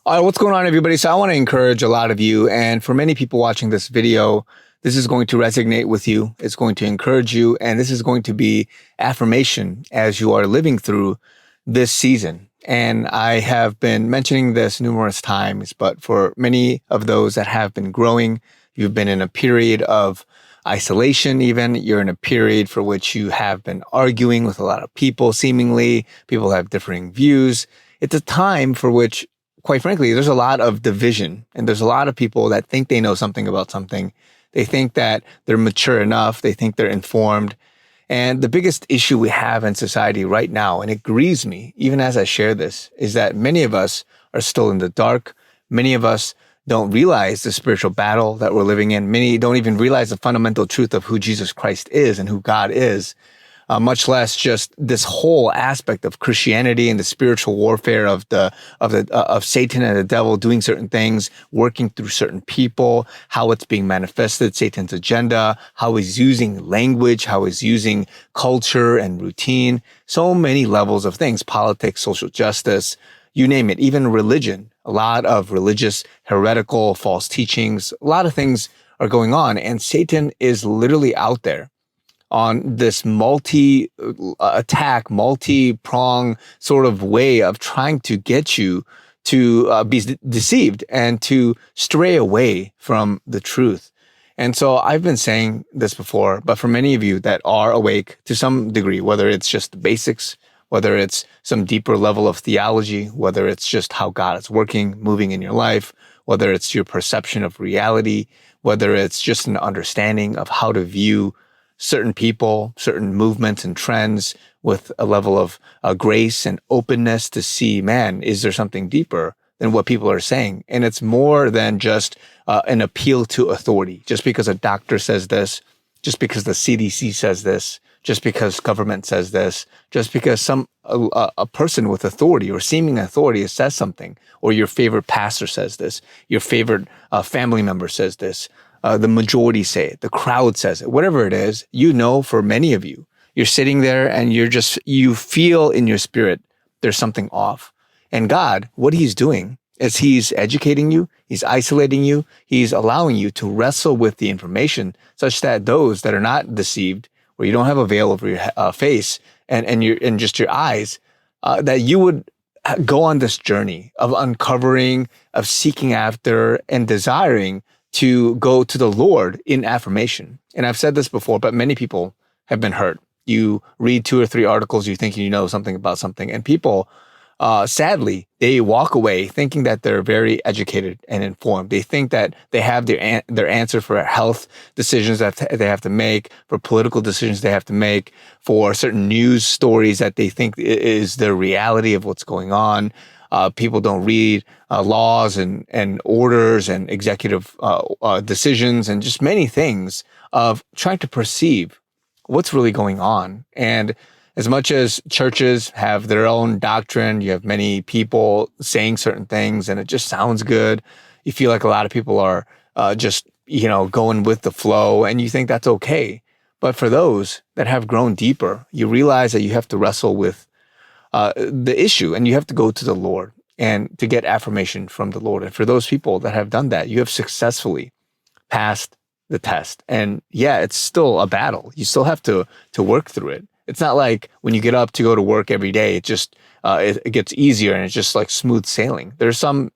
All right, what's going on, everybody? So I want to encourage a lot of you, and for many people watching this video, this is going to resonate with you. It's going to encourage you, and this is going to be affirmation as you are living through this season. And I have been mentioning this numerous times, but for many of those that have been growing, you've been in a period of isolation, even. You're in a period for which you have been arguing with a lot of people, seemingly. People have differing views. It's a time for which, quite frankly, there's a lot of division, and there's a lot of people that think they know something about something. They think that they're mature enough. They think they're informed. And the biggest issue we have in society right now, and it grieves me, even as I share this, is that many of us are still in the dark. Many of us don't realize the spiritual battle that we're living in. Many don't even realize the fundamental truth of who Jesus Christ is and who God is. Much less just this whole aspect of Christianity and the spiritual warfare of Satan and the devil doing certain things, working through certain people, how it's being manifested, Satan's agenda, how he's using language, how he's using culture and routine, so many levels of things, politics, social justice, you name it, even religion, a lot of religious, heretical, false teachings, a lot of things are going on, and Satan is literally out there on this multi-attack, multi-prong sort of way of trying to get you to be deceived and to stray away from the truth. And so I've been saying this before, but for many of you that are awake to some degree, whether it's just the basics, whether it's some deeper level of theology, whether it's just how God is working, moving in your life, whether it's your perception of reality, whether it's just an understanding of how to view certain people, certain movements and trends with a level of grace and openness to see, man, is there something deeper than what people are saying? And it's more than just an appeal to authority. Just because a doctor says this, just because the CDC says this, just because government says this, just because a person with authority or seeming authority says something, or your favorite pastor says this, your favorite family member says this, the majority say it, the crowd says it, whatever it is, for many of you, you're sitting there and you feel in your spirit, there's something off. And God, what he's doing is he's educating you, he's isolating you, he's allowing you to wrestle with the information such that those that are not deceived, where you don't have a veil over your face and just your eyes, that you would go on this journey of uncovering, of seeking after and desiring to go to the Lord in affirmation. And I've said this before, but many people have been hurt. You read 2 or 3 articles, you think you know something about something, and people, sadly, they walk away thinking that they're very educated and informed. They think that they have their answer for health decisions that they have to make, for political decisions they have to make, for certain news stories that they think is the reality of what's going on. People don't read laws and orders and executive decisions and just many things of trying to perceive what's really going on. And as much as churches have their own doctrine, you have many people saying certain things and it just sounds good. You feel like a lot of people are just going with the flow, and you think that's okay. But for those that have grown deeper, you realize that you have to wrestle with the issue, and you have to go to the Lord and to get affirmation from the Lord. And for those people that have done that, you have successfully passed the test. And yeah, it's still a battle. You still have to work through it. It's not like when you get up to go to work every day, it just it gets easier and it's just like smooth sailing. There's some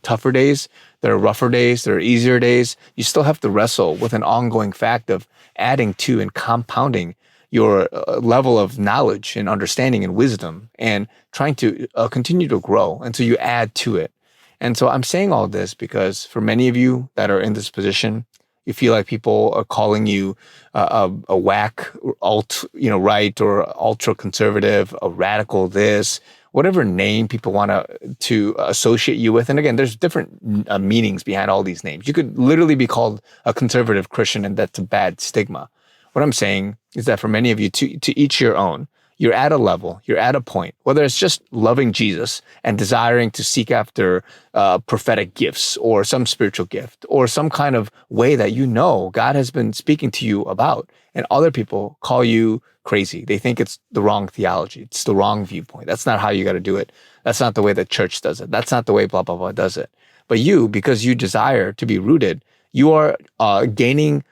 tougher days, there are rougher days, there are easier days. You still have to wrestle with an ongoing fact of adding to and compounding your level of knowledge and understanding and wisdom, and trying to continue to grow until you add to it. And so I'm saying all this because for many of you that are in this position, you feel like people are calling you a whack, right, or ultra conservative, a radical this, whatever name people want to associate you with. And again, there's different meanings behind all these names. You could literally be called a conservative Christian, and that's a bad stigma. What I'm saying is that for many of you, to each your own, you're at a level, you're at a point, whether it's just loving Jesus and desiring to seek after prophetic gifts or some spiritual gift or some kind of way that you know God has been speaking to you about, and other people call you crazy. They think it's the wrong theology. It's the wrong viewpoint. That's not how you got to do it. That's not the way the church does it. That's not the way blah, blah, blah does it. But you, because you desire to be rooted, you are gaining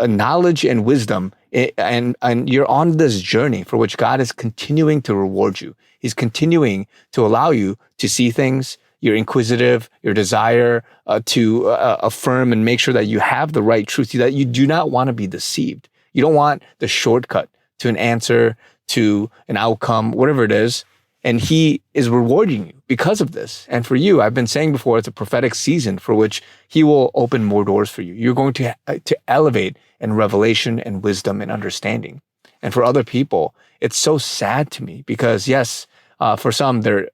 knowledge and wisdom, and you're on this journey for which God is continuing to reward you. He's continuing to allow you to see things. You're inquisitive, your desire to affirm and make sure that you have the right truth, that you do not want to be deceived. You don't want the shortcut to an answer, to an outcome, whatever it is. And he is rewarding you because of this. And for you, I've been saying before, it's a prophetic season for which he will open more doors for you. You're going to elevate in revelation and wisdom and understanding. And for other people, it's so sad to me because yes, for some, they're,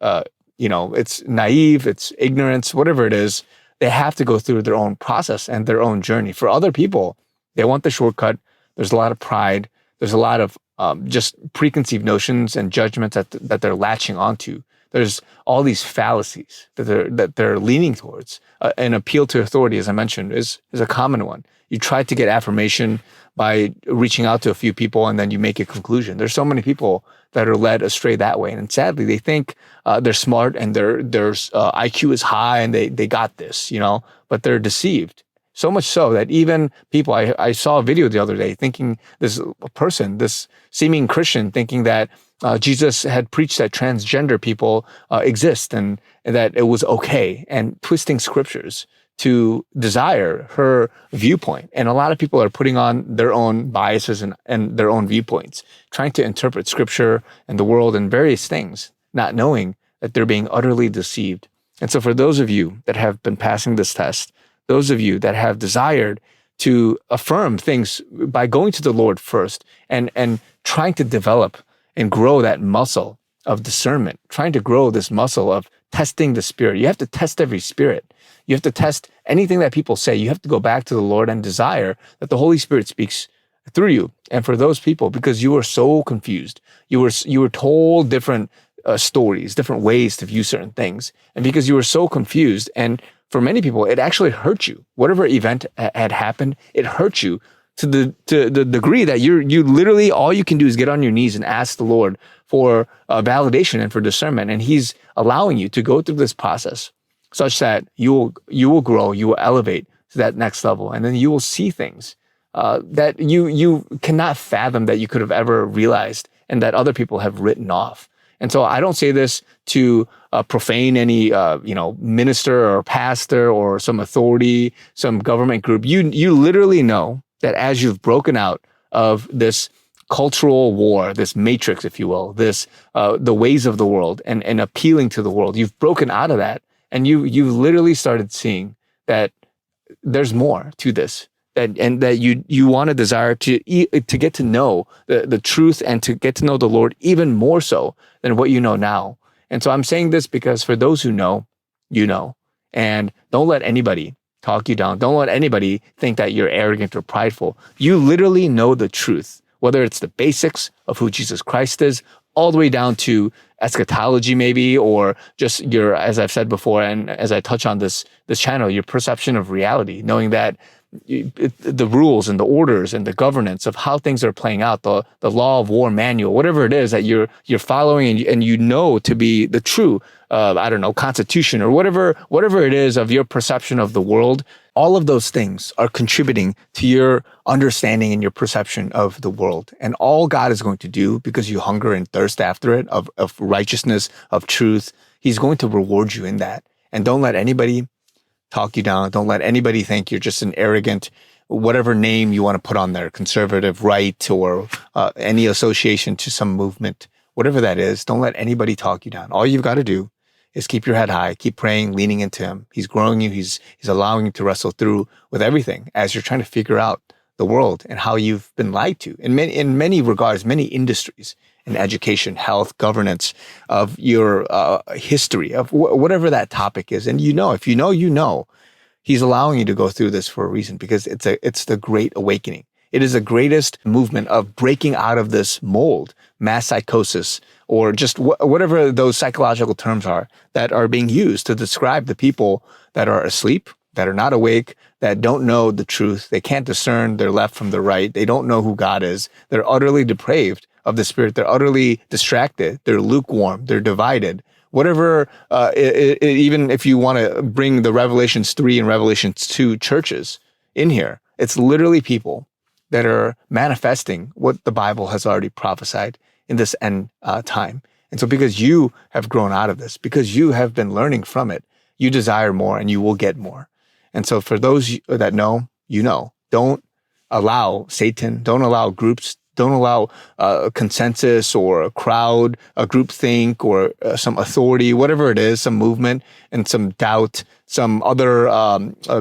it's naive, it's ignorance, whatever it is. They have to go through their own process and their own journey. For other people, they want the shortcut. There's a lot of pride. There's a lot of just preconceived notions and judgments that they're latching onto. There's all these fallacies that they're leaning towards. An appeal to authority, as I mentioned, is a common one. You try to get affirmation by reaching out to a few people, and then you make a conclusion. There's so many people that are led astray that way, and sadly, they think they're smart and their IQ is high and they got this, but they're deceived. So much so that even people, I saw a video the other day thinking this seeming Christian, thinking that Jesus had preached that transgender people exist and that it was okay, and twisting scriptures to desire her viewpoint. And a lot of people are putting on their own biases and their own viewpoints, trying to interpret scripture and the world and various things, not knowing that they're being utterly deceived. And so for those of you that have been passing this test, those of you that have desired to affirm things by going to the Lord first and trying to develop and grow that muscle of discernment, trying to grow this muscle of testing the spirit. You have to test every spirit. You have to test anything that people say. You have to go back to the Lord and desire that the Holy Spirit speaks through you. And for those people, because you were so confused, you were told different stories, different ways to view certain things. And because you were so confused, and for many people, it actually hurt you. Whatever event had happened, it hurt you to the degree that you literally, all you can do is get on your knees and ask the Lord for validation and for discernment. And he's allowing you to go through this process such that you will grow, you will elevate to that next level. And then you will see things that you cannot fathom that you could have ever realized and that other people have written off. And so I don't say this to profane any, minister or pastor or some authority, some government group. You literally know that as you've broken out of this cultural war, this matrix, if you will, this the ways of the world and appealing to the world, you've broken out of that, and you've literally started seeing that there's more to this. That you want to desire to get to know the truth and to get to know the Lord even more so than what you know now. And so I'm saying this because for those who know, you know, and don't let anybody talk you down. Don't let anybody think that you're arrogant or prideful. You literally know the truth, whether it's the basics of who Jesus Christ is, all the way down to eschatology maybe, or just your, as I've said before, and as I touch on this channel, your perception of reality, knowing that the rules and the orders and the governance of how things are playing out, the law of war manual, whatever it is that you're following and you know to be the true, constitution or whatever it is of your perception of the world, all of those things are contributing to your understanding and your perception of the world. And all God is going to do, because you hunger and thirst after it, of righteousness, of truth, he's going to reward you in that. And don't let anybody talk you down. Don't let anybody think you're just an arrogant, whatever name you want to put on there, conservative, right, or any association to some movement, whatever that is. Don't let anybody talk you down. All you've got to do is keep your head high, keep praying, leaning into him. He's growing you. He's allowing you to wrestle through with everything as you're trying to figure out the world and how you've been lied to in many regards, many industries, in education, health, governance, of your history, of whatever that topic is. And if you know, he's allowing you to go through this for a reason, because it's the great awakening. It is the greatest movement of breaking out of this mold, mass psychosis, or just whatever those psychological terms are that are being used to describe the people that are asleep, that are not awake, that don't know the truth. They can't discern their left from the right. They don't know who God is. They're utterly depraved of the spirit. They're utterly distracted. They're lukewarm. They're divided. Whatever, even if you want to bring the Revelations 3 and Revelations 2 churches in here, it's literally people that are manifesting what the Bible has already prophesied in this end time. And so because you have grown out of this, because you have been learning from it, you desire more and you will get more. And so for those that know, you know, don't allow Satan, don't allow groups, don't allow a consensus or a crowd, a group think, or some authority, whatever it is, some movement and some doubt, some other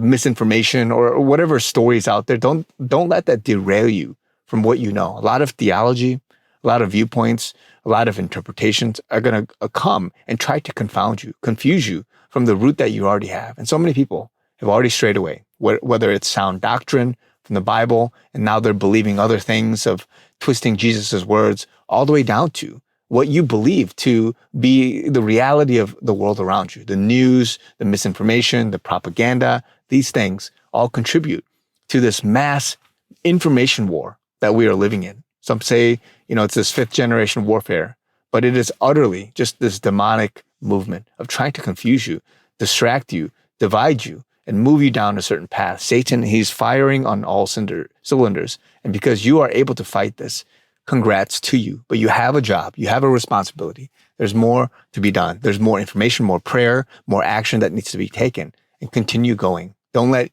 misinformation or whatever stories out there. Don't let that derail you from what you know. A lot of theology, a lot of viewpoints, a lot of interpretations are going to come and try to confound you, confuse you from the root that you already have. And so many people have already strayed away, whether it's sound doctrine from the Bible, and now they're believing other things of twisting Jesus's words, all the way down to what you believe to be the reality of the world around you. The news, the misinformation, the propaganda, these things all contribute to this mass information war that we are living in. Some say, it's this 5th generation warfare, but it is utterly just this demonic movement of trying to confuse you, distract you, divide you, and move you down a certain path. Satan, he's firing on all cylinders. And because you are able to fight this, congrats to you. But you have a job. You have a responsibility. There's more to be done. There's more information, more prayer, more action that needs to be taken. And continue going. Don't let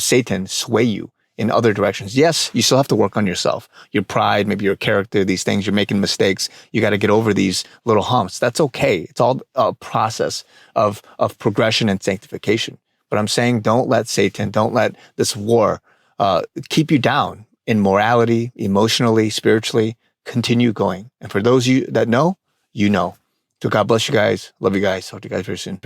Satan sway you in other directions. Yes, you still have to work on yourself. Your pride, maybe your character, these things, you're making mistakes. You got to get over these little humps. That's okay. It's all a process of progression and sanctification. But I'm saying don't let Satan, don't let this war keep you down in morality, emotionally, spiritually. Continue going. And for those of you that know, you know. So God bless you guys. Love you guys. Talk to you guys very soon.